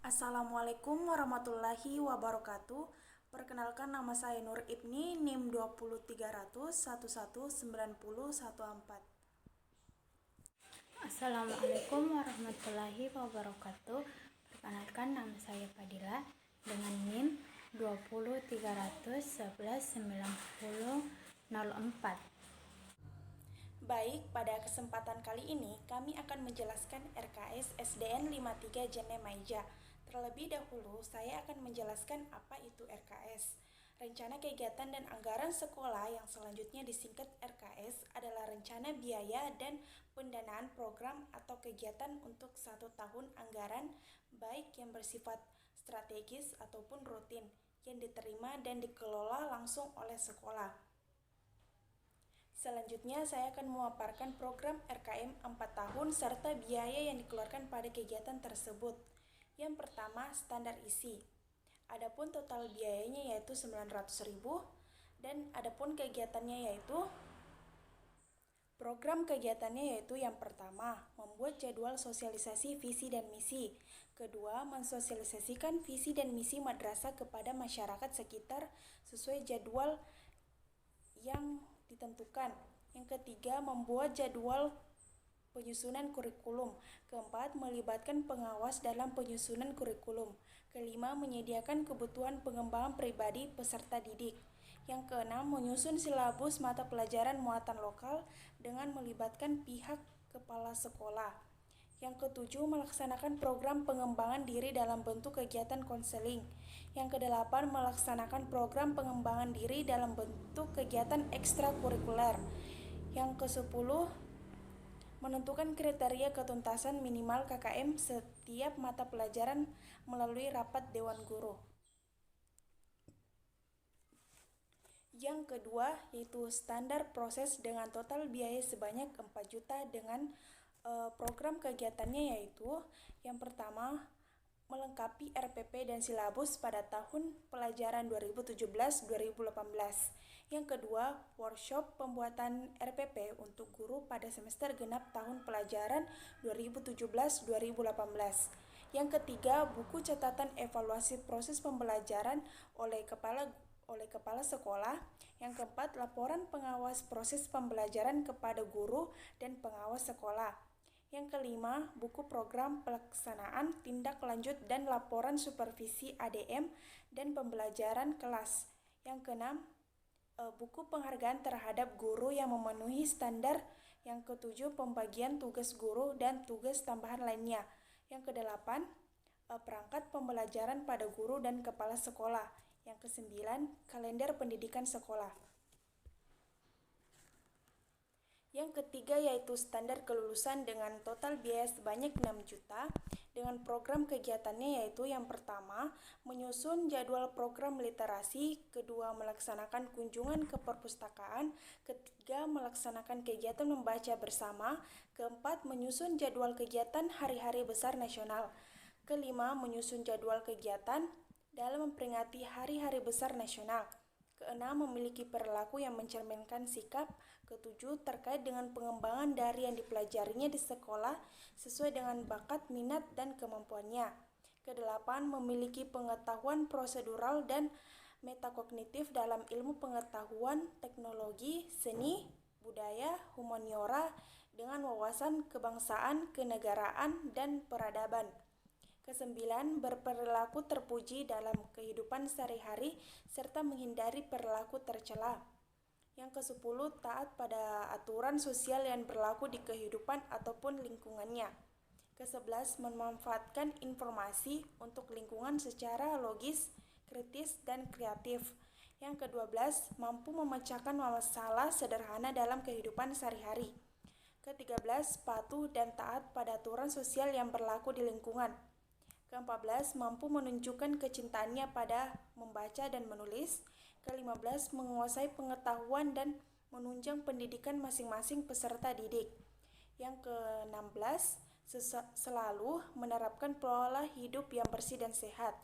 Assalamualaikum warahmatullahi wabarakatuh. Perkenalkan, nama saya Nur Ibni, NIM 20300119014. Assalamualaikum warahmatullahi wabarakatuh. Perkenalkan, nama saya Fadila dengan NIM 203119004. Baik, pada kesempatan kali ini kami akan menjelaskan RKS SDN 53 Jene Maija. Terlebih dahulu, saya akan menjelaskan apa itu RKS. Rencana kegiatan dan anggaran sekolah yang selanjutnya disingkat RKS adalah rencana biaya dan pendanaan program atau kegiatan untuk 1 tahun anggaran, baik yang bersifat strategis ataupun rutin, yang diterima dan dikelola langsung oleh sekolah. Selanjutnya, saya akan memaparkan program RKM 4 tahun serta biaya yang dikeluarkan pada kegiatan tersebut. Yang pertama, standar isi. Adapun total biayanya yaitu 900.000 dan adapun kegiatannya yaitu program kegiatannya yaitu yang pertama, membuat jadwal sosialisasi visi dan misi. Kedua, mensosialisasikan visi dan misi madrasah kepada masyarakat sekitar sesuai jadwal yang ditentukan. Yang ketiga, membuat jadwal penyusunan kurikulum. Keempat, melibatkan pengawas dalam penyusunan kurikulum. Kelima, menyediakan kebutuhan pengembangan pribadi peserta didik. Yang keenam, menyusun silabus mata pelajaran muatan lokal dengan melibatkan pihak kepala sekolah. Yang ketujuh, melaksanakan program pengembangan diri dalam bentuk kegiatan konseling. Yang kedelapan, melaksanakan program pengembangan diri dalam bentuk kegiatan ekstrakurikuler. Yang kesepuluh, menentukan kriteria ketuntasan minimal KKM setiap mata pelajaran melalui rapat Dewan Guru. Yang kedua, yaitu standar proses dengan total biaya sebanyak 4 juta dengan program kegiatannya yaitu yang pertama, melengkapi RPP dan silabus pada tahun pelajaran 2017-2018. Yang kedua, workshop pembuatan RPP untuk guru pada semester genap tahun pelajaran 2017-2018. Yang ketiga, buku catatan evaluasi proses pembelajaran oleh kepala sekolah. Yang keempat, laporan pengawas proses pembelajaran kepada guru dan pengawas sekolah. Yang kelima, buku program pelaksanaan tindak lanjut dan laporan supervisi ADM dan pembelajaran kelas. Yang keenam, buku penghargaan terhadap guru yang memenuhi standar. Yang ketujuh, pembagian tugas guru dan tugas tambahan lainnya. Yang kedelapan, perangkat pembelajaran pada guru dan kepala sekolah. Yang kesembilan, kalender pendidikan sekolah. Yang ketiga, yaitu standar kelulusan dengan total biaya sebanyak 6 juta dengan program kegiatannya yaitu yang pertama, menyusun jadwal program literasi. Kedua, melaksanakan kunjungan ke perpustakaan. Ketiga, melaksanakan kegiatan membaca bersama. Keempat, menyusun jadwal kegiatan hari-hari besar nasional. Kelima, menyusun jadwal kegiatan dalam memperingati hari-hari besar nasional. Keenam, memiliki perilaku yang mencerminkan sikap. Ketujuh, terkait dengan pengembangan dari yang dipelajarinya di sekolah sesuai dengan bakat, minat, dan kemampuannya. Kedelapan, memiliki pengetahuan prosedural dan metakognitif dalam ilmu pengetahuan, teknologi, seni, budaya, humaniora dengan wawasan kebangsaan, kenegaraan, dan peradaban. Kesembilan, berperilaku terpuji dalam kehidupan sehari-hari serta menghindari perilaku tercela. Yang kesepuluh, taat pada aturan sosial yang berlaku di kehidupan ataupun lingkungannya. Kesebelas, memanfaatkan informasi untuk lingkungan secara logis, kritis, dan kreatif. Yang kedua belas, mampu memecahkan masalah sederhana dalam kehidupan sehari-hari. Ke-13, patuh dan taat pada aturan sosial yang berlaku di lingkungan. Ke-14, mampu menunjukkan kecintaannya pada membaca dan menulis. Ke-15, menguasai pengetahuan dan menunjang pendidikan masing-masing peserta didik. Yang ke-16, selalu menerapkan pola hidup yang bersih dan sehat.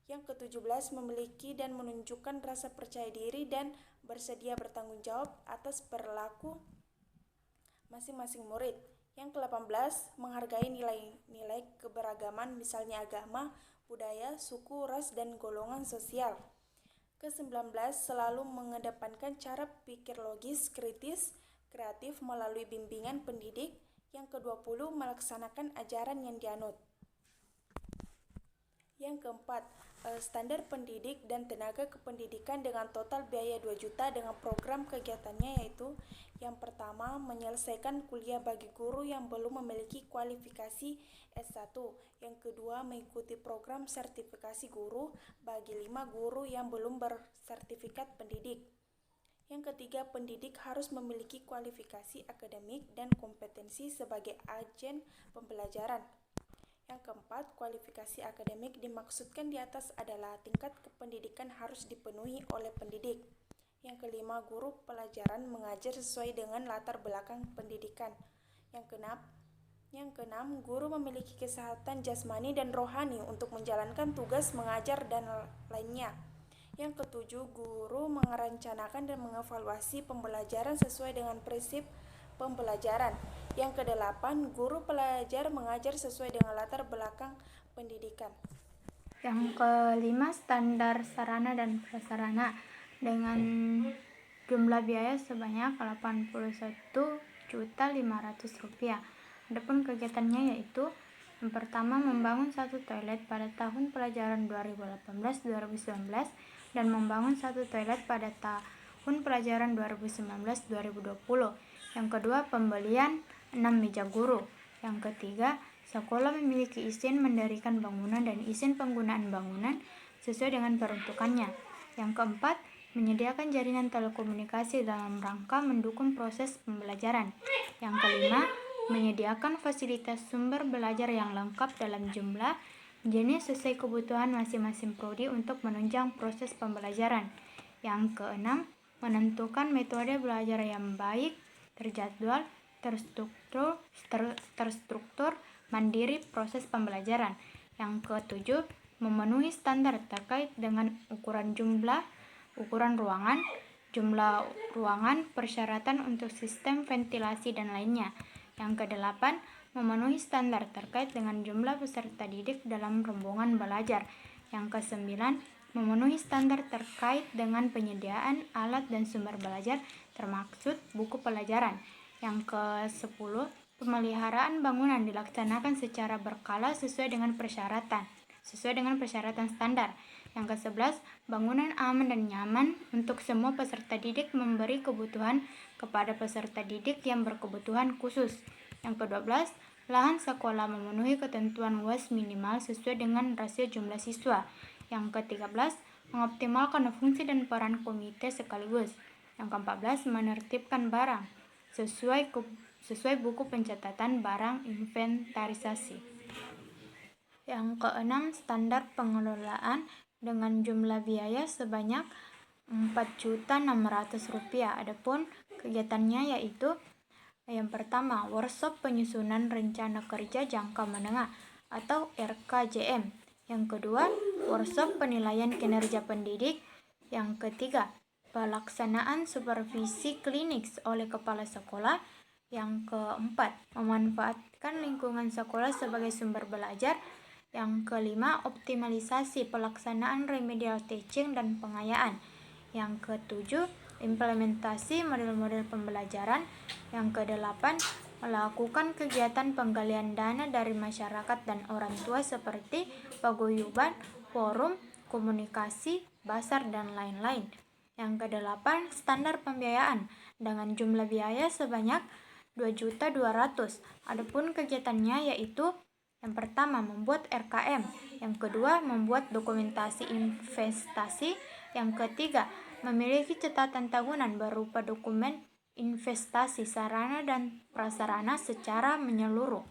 Yang ke-17, memiliki dan menunjukkan rasa percaya diri dan bersedia bertanggung jawab atas perilaku masing-masing murid. Yang ke-18, menghargai nilai-nilai keberagaman misalnya agama, budaya, suku, ras, dan golongan sosial. Ke-19, selalu mengedepankan cara pikir logis, kritis, kreatif melalui bimbingan pendidik. Yang ke-20, melaksanakan ajaran yang dianut. Yang keempat, standar pendidik dan tenaga kependidikan dengan total biaya 2 juta dengan program kegiatannya yaitu yang pertama, menyelesaikan kuliah bagi guru yang belum memiliki kualifikasi S1. Yang kedua, mengikuti program sertifikasi guru bagi 5 guru yang belum bersertifikat pendidik. Yang ketiga, pendidik harus memiliki kualifikasi akademik dan kompetensi sebagai agen pembelajaran. Yang keempat, kualifikasi akademik dimaksudkan di atas adalah tingkat kependidikan harus dipenuhi oleh pendidik. Yang kelima, guru pelajaran mengajar sesuai dengan latar belakang pendidikan. Yang keenam, guru memiliki kesehatan jasmani dan rohani untuk menjalankan tugas mengajar dan lainnya. Yang ketujuh, guru merencanakan dan mengevaluasi pembelajaran sesuai dengan prinsip pembelajaran. Yang kedelapan, guru pelajar mengajar sesuai dengan latar belakang pendidikan. Yang kelima, standar sarana dan prasarana dengan jumlah biaya sebanyak Rp81.500.000. Adapun kegiatannya yaitu yang pertama, membangun 1 toilet pada tahun pelajaran 2018-2019 dan membangun 1 toilet pada tahun pelajaran 2019-2020. Yang kedua, pembelian 6 meja guru. Yang ketiga, sekolah memiliki izin mendirikan bangunan dan izin penggunaan bangunan sesuai dengan peruntukannya. Yang keempat, menyediakan jaringan telekomunikasi dalam rangka mendukung proses pembelajaran. Yang kelima, menyediakan fasilitas sumber belajar yang lengkap dalam jumlah jenis sesuai kebutuhan masing-masing prodi untuk menunjang proses pembelajaran. Yang keenam, menentukan metode belajar yang baik, terjadwal, terstruktur, mandiri proses pembelajaran. Yang ketujuh, memenuhi standar terkait dengan ukuran ruangan, jumlah ruangan, persyaratan untuk sistem ventilasi dan lainnya. Yang kedelapan, memenuhi standar terkait dengan jumlah peserta didik dalam rombongan belajar. Yang kesembilan, memenuhi standar terkait dengan penyediaan alat dan sumber belajar termaksud buku pelajaran. Yang ke-10, pemeliharaan bangunan dilaksanakan secara berkala sesuai dengan persyaratan standar. Yang ke-11, bangunan aman dan nyaman untuk semua peserta didik, memberi kebutuhan kepada peserta didik yang berkebutuhan khusus. Yang ke-12, lahan sekolah memenuhi ketentuan UAS minimal sesuai dengan rasio jumlah siswa. Yang ke-13, mengoptimalkan fungsi dan peran komite sekaligus. Yang ke-14, menertibkan barang sesuai buku pencatatan barang inventarisasi. Yang ke-6, standar pengelolaan dengan jumlah biaya sebanyak Rp4.600.000. Adapun kegiatannya yaitu yang pertama, workshop penyusunan rencana kerja jangka menengah atau RKJM. Yang kedua, workshop penilaian kinerja pendidik. Yang ketiga, pelaksanaan supervisi klinik oleh kepala sekolah. Yang keempat, memanfaatkan lingkungan sekolah sebagai sumber belajar. Yang kelima, optimalisasi pelaksanaan remedial teaching dan pengayaan. Yang ketujuh, implementasi model-model pembelajaran. Yang kedelapan, melakukan kegiatan penggalian dana dari masyarakat dan orang tua seperti paguyuban, forum, komunikasi, basar, dan lain-lain. Yang kedelapan, standar pembiayaan dengan jumlah biaya sebanyak Rp2.200.000. Adapun kegiatannya yaitu yang pertama, membuat RKM. Yang kedua, membuat dokumentasi investasi. Yang ketiga, memiliki catatan tahunan berupa dokumen investasi, sarana dan prasarana secara menyeluruh.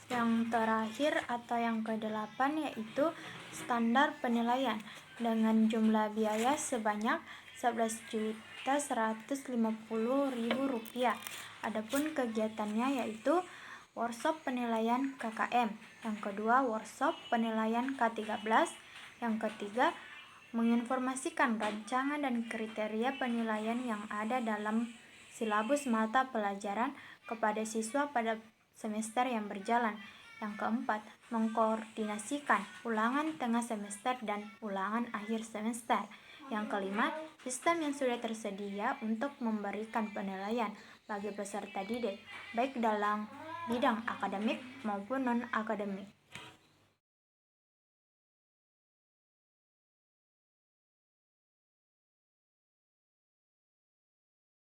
Yang terakhir atau yang ke-8 yaitu standar penilaian dengan jumlah biaya sebanyak Rp11.150.000. Adapun kegiatannya yaitu workshop penilaian KKM. Yang kedua, workshop penilaian K13. Yang ketiga, menginformasikan rancangan dan kriteria penilaian yang ada dalam silabus mata pelajaran kepada siswa pada semester yang berjalan. Yang keempat, mengkoordinasikan ulangan tengah semester dan ulangan akhir semester. Yang kelima, sistem yang sudah tersedia untuk memberikan penilaian bagi peserta didik, baik dalam bidang akademik maupun non-akademik.